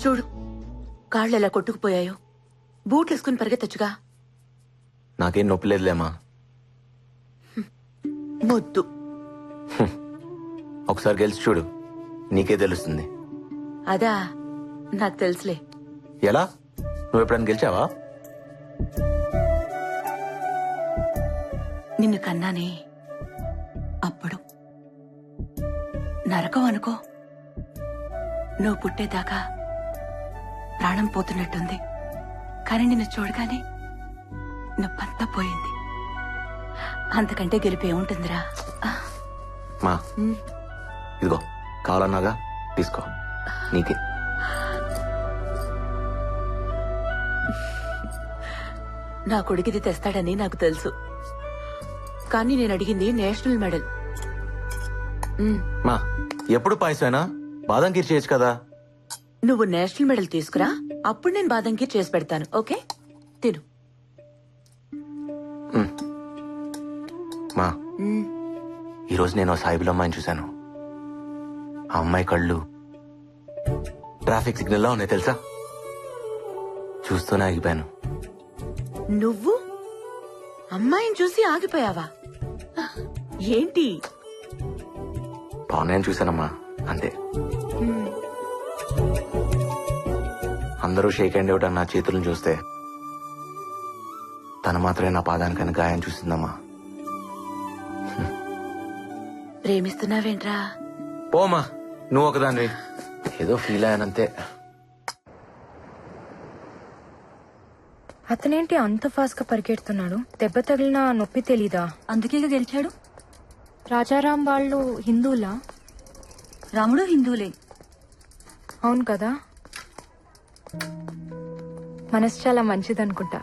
చూడు కాళ్ళు ఎలా కొట్టుకుపోయాయో. బూట్లు వేసుకుని పరిగెత్తచ్చుగా. నాకేం నొప్పి లేదులేమ్మా. మొద్దు. ఒకసారి గెలిచి చూడు, నీకే తెలుస్తుంది. అదా, నాకు తెలుసులే. ఎలా? నువ్వు ఎప్పుడైనా గెలిచావా? నిన్ను కన్నానే అప్పుడు. నరకం అనుకో. నువ్వు పుట్టేదాకా ప్రాణం పోతున్నట్టుంది. కానీ నిన్ను చూడగానే నొప్పంతా పోయింది. అంతకంటే గెలిపి ఏముంటుందిరా. మా ఇదిగో కావాలన్నాగా, తీసుకో, నీకే. నా కొడుకిది తెస్తాడని నాకు తెలుసు. కానీ నేను అడిగింది నేషనల్ మెడల్. మా ఎప్పుడు పాయసమైనా బాదం కీర్ చేయొచ్చు కదా. నువ్వు నేషనల్ మెడల్ తీసుకురా, అప్పుడు నేను బాదం కీర్ చేసి పెడతాను. ఓకే, తిను. మా ఈరోజు నేను సాయిబుల్ అమ్మాయిని చూశాను. ఆ అమ్మాయి కళ్ళు ట్రాఫిక్ సిగ్నల్ లా ఉన్నాయి తెలుసా. చూస్తూనే ఆగిపోయాను. నువ్వు అమ్మాయిని చూసి ఆగిపోయావా? ఏంటి? బాగున్నాయని చూశానమ్మా, అంతే. అందరూ షేక్ హ్యాండ్ ఇవ్వటం నా చేతులను చూస్తే తను మాత్రమే నా పాదానికని గాయం చూసిందమ్మా. ప్రేమిస్తున్నావేంట్రా? పోమా, నువ్వు ఒకదాన్ని. ఏదో ఫీల్ అయ్యానంతే. అతనేంటి అంత ఫాస్ట్ గా పరిగెడుతున్నాడు? దెబ్బ తగిలిన నొప్పి తెలీదా? అందుకేగా గెలిచాడు. రాజారాం వాళ్ళు హిందువులా? రాముడు హిందువులే. అవును కదా. మనసు చాలా మంచిదనుకుంటా.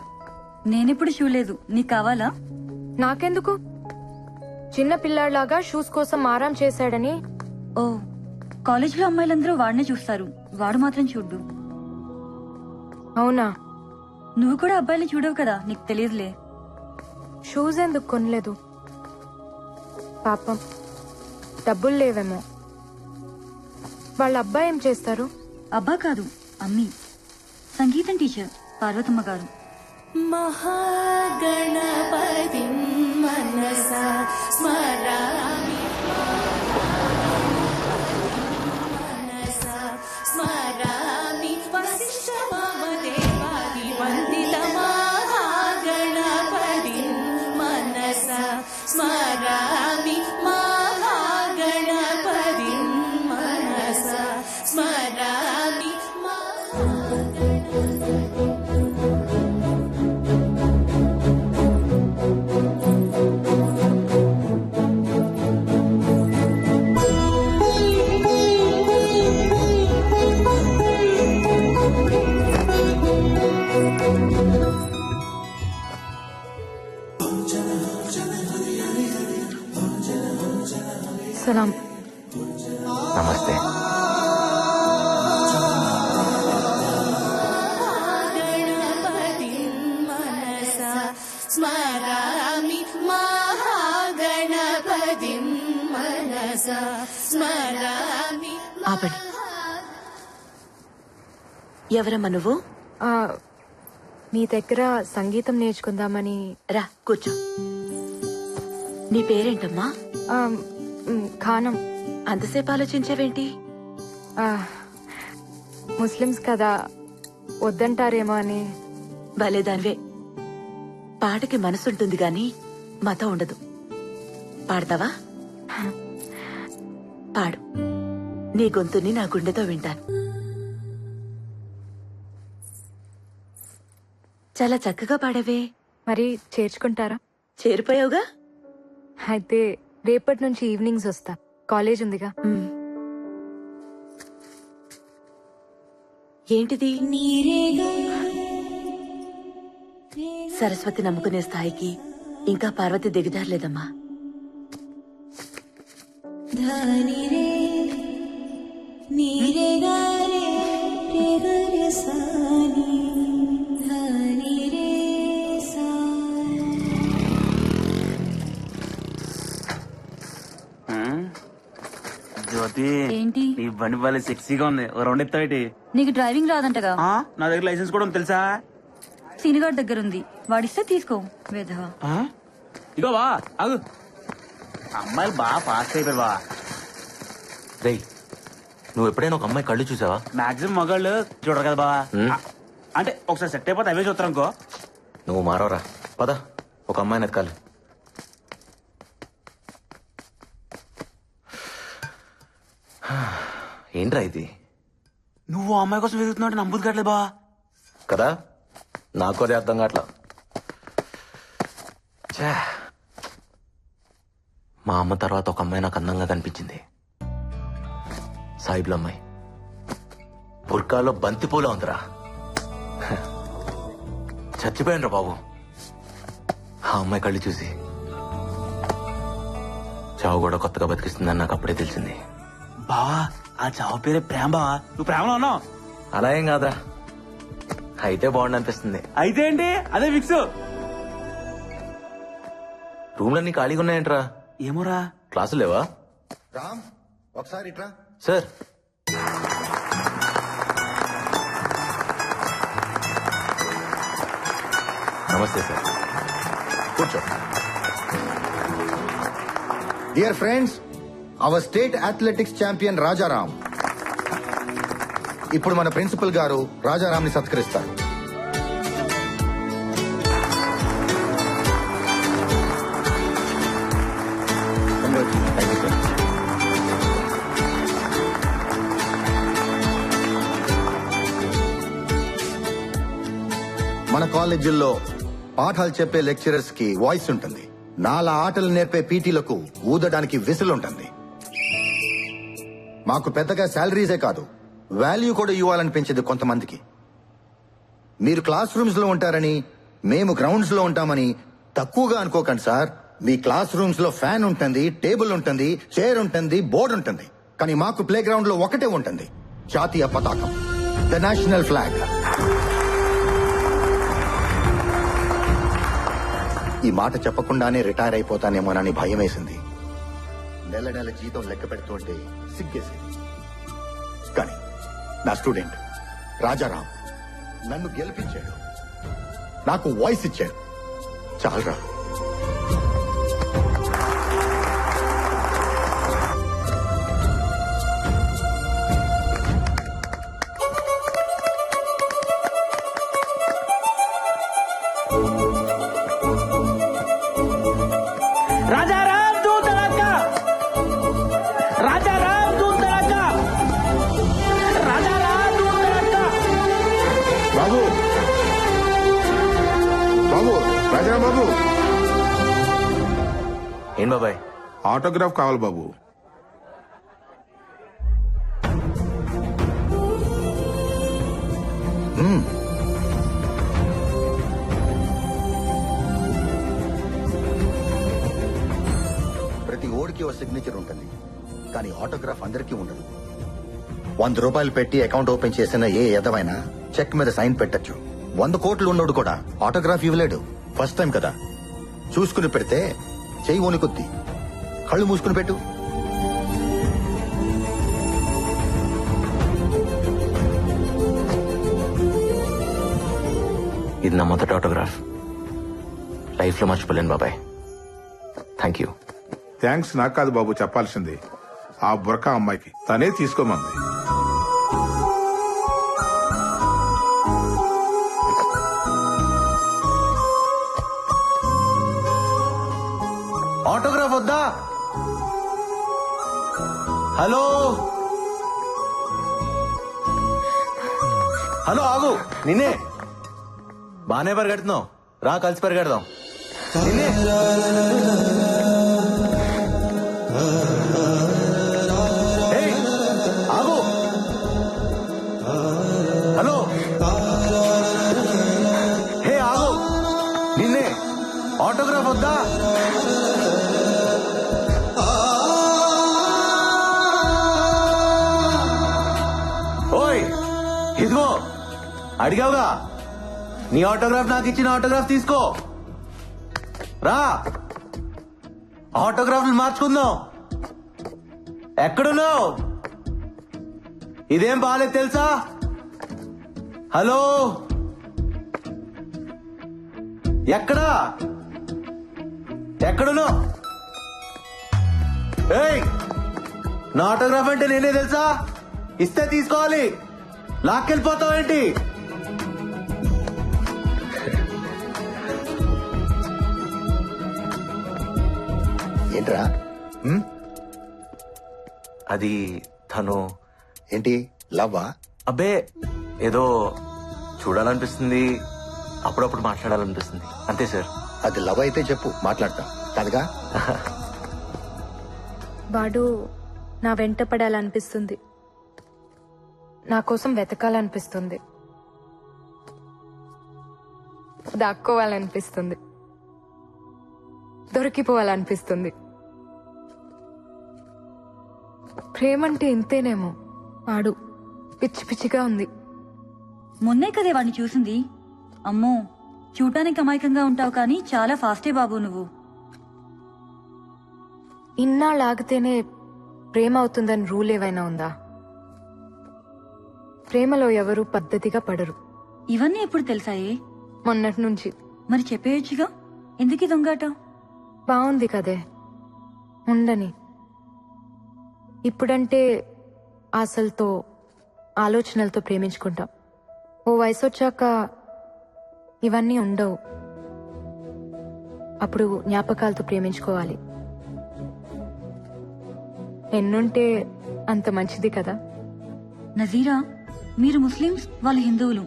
నేనెప్పుడు చూడలేదు. నీకు కావాలా? నాకెందుకు? చిన్న పిల్లాడిలాగా షూస్ కోసం ఆరాం చేశాడని. ఓ, కాలేజీలో అమ్మాయిలందరూ వాడినే చూస్తారు, వాడు మాత్రం చూడ్డు. అవునా? నువ్వు కూడా అబ్బాయిని చూడవు కదా, నీకు తెలియదులే. షూస్ ఎందుకు కొనలేదు? పాపం, డబ్బులు లేవేమో. వాళ్ళ అబ్బాయి ఏం చేస్తారు? అబ్బా కాదు, అమ్మి. సంగీతం టీచర్, పార్వతమ్మ గారు. మహాగణపతి మనసా స్మరామి, మనసా స్మరామి, వశిష్ఠ వామదేవాది వందిత మహాగణపతి మనసా స్మరామి, మహాగణపతి మనసా స్మరామి. సలాం. నమస్తే. గణపతి మనసా స్మరామి, మహాగణపతి మనసా స్మరామి. ఆపండి. ఎవరమ్మా నువ్వు? ఆ, మీ దగ్గర సంగీతం నేర్చుకుందామని. రా కూర్చో. నీ పేరేంటమ్మా? ఆ, ఖానం. అంతసేపు ఆలోచించావేంటి? ఆ, ముస్లిమ్స్ కదా, వద్దంటారేమో అని. భలేదానివే. పాటకి మనసుంటుంది గాని మతం ఉండదు. పాడతావా? పాడు. నీ గొంతుని నా గుండెతో వింటాను. చాలా చక్కగా పాడవే. మరి చేర్చుకుంటారా? చేరిపోయావుగా. అయితే రేపటి నుంచి ఈవినింగ్స్ వస్తా, కాలేజ్ ఉందిగా. ఏంటిది? సరస్వతి నమ్ముకునే స్థాయికి ఇంకా పార్వతి దిగజారలేదమ్మా. ధనిరే నీరే గారే రే గరే సాని, ధనిరే సా. జ్యోతి, ఏంటి? ఈ బండి బాలే సెక్సీగా ఉంది. ఓ రౌండ్ ఎత్తావేటి? నీకు డ్రైవింగ్ రాదంటగా? నా దగ్గర లైసెన్స్ కూడా ఉంది తెలుసా? సీనిగాడి దగ్గర ఉంది, వాడిస్తే తీసుకో. వేధవా. ఇగో బా ఆగు. అమ్మాయిలు బాగా ఫాస్ట్ అయిపోయారు బా. రేయ్, నువ్వు ఎప్పుడైనా ఒక అమ్మాయి కళ్ళు చూసావా? మాక్సిమం మగాళ్ళు చూడరు కదా బా. అంటే ఒకసారి సెట్ అయిపోతే అవే చూస్తారు అనుకో. నువ్వు మారవరా. పద, ఒక అమ్మాయిని ఎతకాలి. ఏంట్రా ఇది? నువ్వు ఆ అమ్మాయి కోసం వెతుకుతున్నావు నమ్ముదు కావట్లేదు బా. కదా, నాకు అదే అర్థం కావట్లా. ఛే, మా అమ్మ తర్వాత ఒక అమ్మాయి నాకు అందంగా కనిపించింది. సాయిబుల అమ్మాయి. బుర్కాలో బంతిపూల ఉందిరా. చచ్చిపోయాను రా బాబు ఆ అమ్మాయి కళ్ళు చూసి. చావు కూడా కొత్తగా బతికిస్తుందని నాకు అప్పుడే తెలిసింది. బావా ఆ చావు పేరే ప్రేమ బావా. నువ్వు ప్రేమలో ఉన్నావు? అలా ఏం కాదురా, అయితే బాగుండు అనిపిస్తుంది. అయితే ఏంటి, అదే ఫిక్స్. రూమ్లన్నీ ఖాళీగా ఉన్నాయంట్రా. ఏమోరా. క్లాసులు లేవా? రామ్, ఒకసారి ఇట్రా. సార్, నమస్తే సార్, కూర్చో. Dear friends, our state athletics champion Rajaram ఇప్పుడు మన ప్రిన్సిపల్ గారు రాజారాం ని సత్కరిస్తారు. మన కాలేజీల్లో పాఠాలు చెప్పే లెక్చరర్స్ కి వాయిస్ ఉంటుంది. నాలా ఆటలు నేర్పే పీటీలకు ఊదడానికి విసిల్ ఉంటుంది. మాకు పెద్దగా శాలరీసే కాదు, వాల్యూ కూడా ఇవ్వాలనిపించేది కొంతమందికి. మీరు క్లాస్ రూమ్స్ లో ఉంటారని, మేము గ్రౌండ్స్ లో ఉంటామని తక్కువగా అనుకోకండి సార్. మీ క్లాస్ రూమ్స్ లో ఫ్యాన్ ఉంటుంది, టేబుల్ ఉంటుంది, చైర్ ఉంటుంది, బోర్డు ఉంటుంది. కానీ మాకు ప్లే గ్రౌండ్ లో ఒకటే ఉంటుంది, జాతీయ పతాకం, ద నేషనల్ ఫ్లాగ్. ఈ మాట చెప్పకుండానే రిటైర్ అయిపోతానేమోనని భయం వేసింది. నెల నెల జీతం లెక్క పెడుతుంటే సిగ్గేసింది. కానీ నా స్టూడెంట్ రాజారాం నన్ను గెలిపించాడు, నాకు వాయిస్ ఇచ్చాడు. చాలరా. రాజారాం తూ తడక్కా, రాజారాం తూ తడక్కా, రాజారాం తూ తడక్కా. బాబు, బాబు, రాజారాం బాబు, ఏం బాబాయ్? ఆటోగ్రాఫ్ కావాలి బాబు. ప్రతి ఓడికి ఓ సిగ్నేచర్ ఉంటుంది, కానీ ఆటోగ్రాఫ్ అందరికీ ఉండదు. 100 రూపాయలు పెట్టి అకౌంట్ ఓపెన్ చేసిన ఏ ఎదవైనా చెక్ మీద సైన్ పెట్టచ్చు. 100 కోట్లు ఉన్నోడు కూడా ఆటోగ్రాఫ్ ఇవ్వలేడు. ఫస్ట్ టైం కదా, చూసుకుని పెడితే చెయ్యి వణుకుద్ది. కళ్ళు మూసుకుని పెట్టు. ఇది నా మొదటి ఆటోగ్రాఫ్. లైఫ్ లో మర్చిపోలేను బాబాయ్. Thank you. థ్యాంక్స్ నాకు కాదు బాబు చెప్పాల్సింది, ఆ బుర్కా అమ్మాయికి. తనే తీసుకోమంది. ఆటోగ్రాఫ్ వద్దా? హలో హలో, ఆగు. నిన్నే. బానే పరిగెడుతున్నావు, రా కలిసి పరిగెడదాం. నిన్నే. ఏయ్, ఆగు. హలో, హే ఆగు. నిన్నే. ఆటోగ్రాఫ్ వద్దా? ఓయ్, ఇదిగో అడిగావుగా, నీ ఆటోగ్రాఫ్ నాకు ఇచ్చిన ఆటోగ్రాఫ్ తీసుకో. రా, ఆటోగ్రాఫ్లు మార్చుకుందాం. ఎక్కడున్నావు? ఇదేం బాగాలేదు తెలుసా? హలో, ఎక్కడా ఎక్కడున్నా? ఏయ్, నా ఆటోగ్రాఫ్ అంటే నేనే తెలుసా? ఇస్తే తీసుకోవాలి, లాక్కెళ్ళిపోతావేంటి? ఏంట్రా అది తను ఏంటి లవ్వా? అబ్బే ఏదో చూడాలనిపిస్తుంది, అప్పుడప్పుడు మాట్లాడాలనిపిస్తుంది, అంతే సార్. అది లవ్ అయితే చెప్పు, మాట్లాడతా కాదుగా. వాడు నా వెంట పడాలనిపిస్తుంది, నా కోసం వెతకాలనిపిస్తుంది, దాక్కోవాలనిపిస్తుంది, దొరికిపోవాలనిపిస్తుంది. ప్రేమంటే ఇంతేనేమో. వాడు పిచ్చి పిచ్చిగా ఉంది. మొన్నే కదే వాడిని చూసింది. అమ్మో, చూడటానికి అమాయకంగా ఉంటావు కానీ చాలా ఫాస్టే బాబు నువ్వు. ఇన్నాళ్ళు ఆగితేనే ప్రేమ అవుతుందని రూల్ ఏవైనా ఉందా? ప్రేమలో ఎవరు పద్ధతిగా పడరు. ఇవన్నీ ఎప్పుడు తెలిసాయే? మొన్నటి నుంచి. మరి చెప్పేయొచ్చుగా, ఎందుకు దొంగాట? బాగుంది కదే, ఉండని. ఇప్పుడంటే ఆశలతో ఆలోచనలతో ప్రేమించుకుంటాం. ఓ వయసు వచ్చాక ఇవన్నీ ఉండవు. అప్పుడు జ్ఞాపకాలతో ప్రేమించుకోవాలి. ఎన్నుంటే అంత మంచిది కదా. నజీరా, మీరు ముస్లిమ్స్, వాళ్ళు హిందువులు,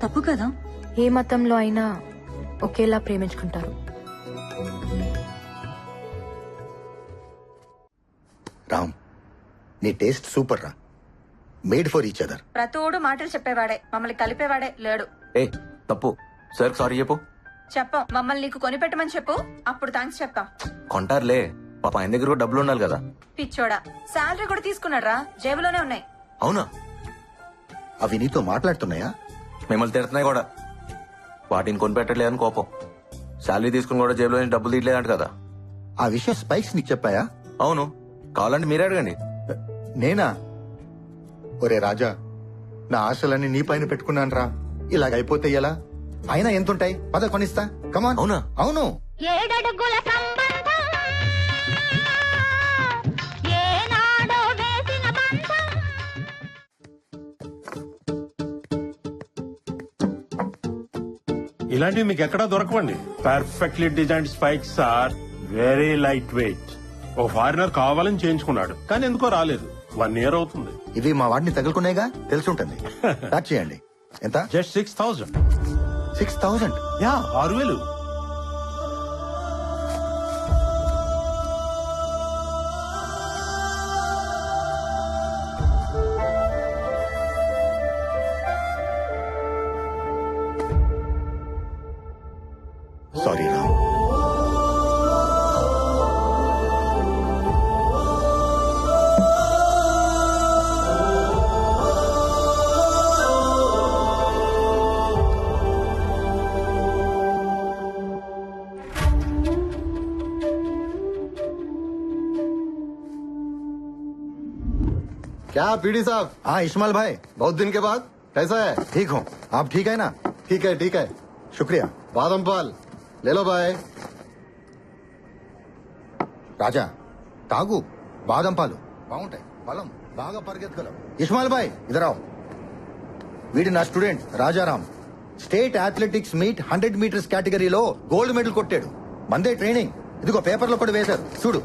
తప్పు కదా? ఏ మతంలో అయినా ఒకేలా ప్రేమించుకుంటారు. రామ్, నీ టేస్ట్ సూపర్ రా. Made for each other. ప్రతోడు మాటలు చెప్పేవాడే, మమ్మల్ని కలిపేవాడే లేడు. ఏ తప్పు సార్, సారీ చెప్పు. చెప్పాం, మమ్మల్ని నీకు కొనిపెట్టమని చెప్పు, అప్పుడు థ్యాంక్స్ చెప్తాం. కొంటారులే, పాప ఆయన దగ్గర కూడా డబ్బులు ఉండాలి కదా. పిచ్చోడా, శాలరీ కూడా తీసుకున్నాడు రా, జేబులోనే ఉన్నాయి. అవునా? అవి నీతో మాట్లాడుతున్నాయా? మిమ్మల్ని తిడుతున్నాయి కూడా. వాటిని కొనిపెట్టలేదని కోపం. శాలరీ తీసుకుని కూడా జేబులో నుంచి డబ్బులు తీయలేదంట కదా. ఆ విషయం స్పైక్స్ నీకు చెప్పాయా? అవును, కావాలంటే మీరే అడగండి. నేనా? ఒరే రాజా, నా ఆశలన్నీ నీ పైన పెట్టుకున్నాను రా. ఇలాగైపోతే ఎలా? అయినా ఎంతుంటాయి? పద కొనిస్తా. కమాన్. అవునా? అవును. ఏడడుగుల సంబంధం ఏనాడో వేసిన బంధం. ఇలాంటివి మీకు ఎక్కడా దొరకవండి. Perfectly designed spikes are very light weight. ఓ ఫారినర్ కావాలని చేయించుకున్నాడు, కానీ ఎందుకో రాలేదు. 1 year అవుతుంది. ఇవి మా వాడిని తగులుకునేగా, తెలుసుంటుంది. ప్యాక్ చేయండి. ఎంత? జస్ట్ 6,000. 6,000? యా, 6,000. సారీ రామ్. क्या पीडी साहब? हाँ इस्माइल भाई, बहुत दिन के बाद कैसा है? ठीक हूँ. आप ठीक है ना? ठीक है. शुक्रिया. बादाम पाल ले लो भाई. రాజా తాగు, బాదం పాలు బాగుంటాయి, బలం బాగా పరిగెత్తగలవు. ఇస్మాయిల్ భాయ్ ఇదరావు. వీడి నా student Rajaram. State athletics meet 100 meters కేటగిరీలో గోల్డ్ మెడల్ కొట్టాడు. మందే ట్రైనింగ్. ఇదిగో పేపర్లో కూడా వేశారు చూడు.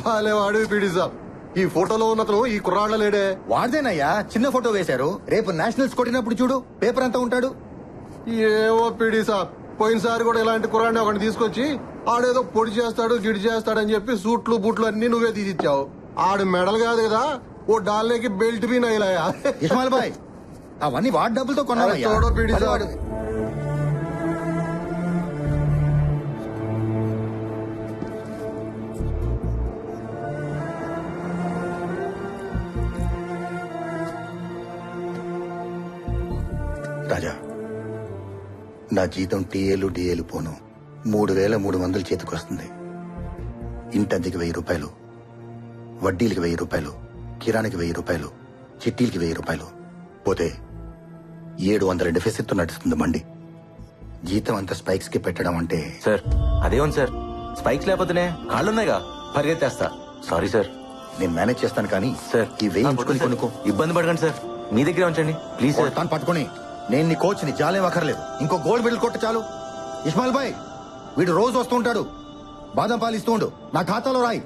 భలే వాడు పీడి సాబ్. ఈ ఫోటోలో ఉన్నతను ఈ కుర్రాళ్ళ లేడే? వాడిదేనయ్యా, చిన్న ఫోటో వేశారు. రేపు నేషనల్స్ కొట్టినప్పుడు చూడు, పేపర్ అంతా ఉంటాడు. ఏవో పీడి సాబ్, పోయినసారి కూడా ఇలాంటి కుర్రాడిని ఒకటి తీసుకొచ్చి ఆడేదో పొడి చేస్తాడు గిడి చేస్తాడని చెప్పి సూట్లు బూట్లు అన్ని నువ్వే తీసిచ్చావు. ఆడు మెడల్ కాదు కదా, ఓ డాల్లేకి బెల్ట్ బీ నైలాయా. ఇస్మాయిల్ భాయ్ అవన్నీ వాడి డబ్బులతో కొన్నావయ్యా. చూడో పీడి సాబ్. వాడు- రాజా, నా జీతం టీఏలు డిఏలు పోను 3,300 చేతికొస్తుంది. ఇంటద్దెకి 1,000 రూపాయలు. వడ్డీలకి 1000 రూపాయలు, కిరాణాకి 1000 రూపాయలు, చిట్టీలకి 1000 రూపాయలు పోతే 700 డెఫిసిట్ నడుస్తుంది మండి. జీతం అంతా స్పైక్స్ కి పెట్టడం అంటే సార్ అదే ఉంది సార్, స్పైక్స్ లేకపోతేనే కాళ్ళున్నాయిగా, పరిగెత్తేస్తా. Sorry sir. నేను మేనేజ్ చేస్తాను కానీ సార్ ఈ వెయ్యి ఉంచుకొని కొనుక్కో. ఇబ్బంది పడకండి సార్, మీ దగ్గరే ఉంచండి ప్లీజ్ సార్. తాను పట్టుకొని నేను నీ కోచ్ ని జాలేం అక్కర్లేదు. ఇంకో గోల్డ్ మెడల్ కొట్టు చాలు. ఇస్మాయిల్ భాయ్ వీడు రోజు వస్తూ ఉంటాడు, బాదం పాలు ఇస్తూ ఉండు, నా ఖాతాలో రాయి.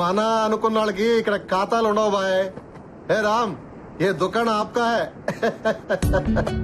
మన అనుకున్న వాళ్ళకి ఇక్కడ ఖాతాలు ఉండవు బాయ్. ఏ రామ్, ఏ దుకాణం ఆప్కా హై.